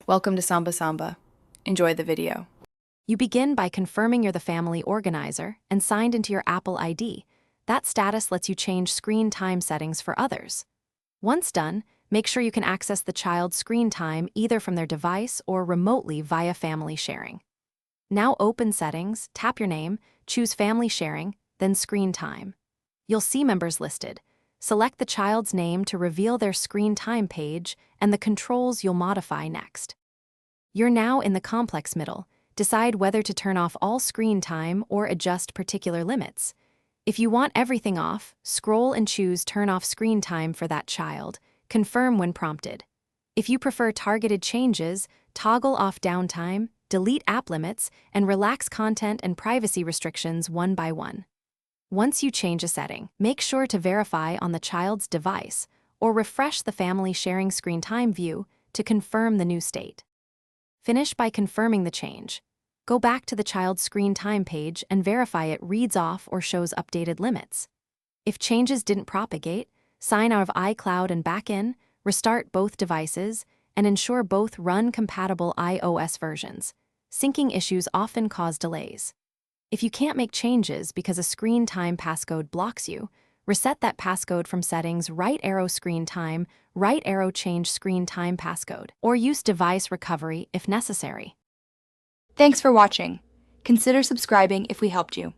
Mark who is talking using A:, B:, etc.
A: Welcome to Samba Samba. Enjoy the video.
B: You begin by confirming you're the family organizer and signed into your Apple ID. That status lets you change screen time settings for others. Once done, make sure you can access the child's screen time either from their device or remotely via family sharing. Now open Settings, tap your name, choose Family Sharing, then Screen Time. You'll see members listed. Select the child's name to reveal their screen time page and the controls you'll modify next. You're now in the complex middle. Decide whether to turn off all screen time or adjust particular limits. If you want everything off, scroll and choose Turn Off Screen Time for that child. Confirm when prompted. If you prefer targeted changes, toggle off downtime, delete app limits, and relax content and privacy restrictions one by one. Once you change a setting, make sure to verify on the child's device or refresh the family sharing screen time view to confirm the new state. Finish by confirming the change. Go back to the child's screen time page and verify it reads off or shows updated limits. If changes didn't propagate, sign out of iCloud and back in, restart both devices, and ensure both run compatible iOS versions. Syncing issues often cause delays. If you can't make changes because a screen time passcode blocks you, reset that passcode from Settings, right arrow Screen Time, right arrow Change Screen Time Passcode, or use device recovery if necessary.
C: Thanks for watching. Consider subscribing if we helped you.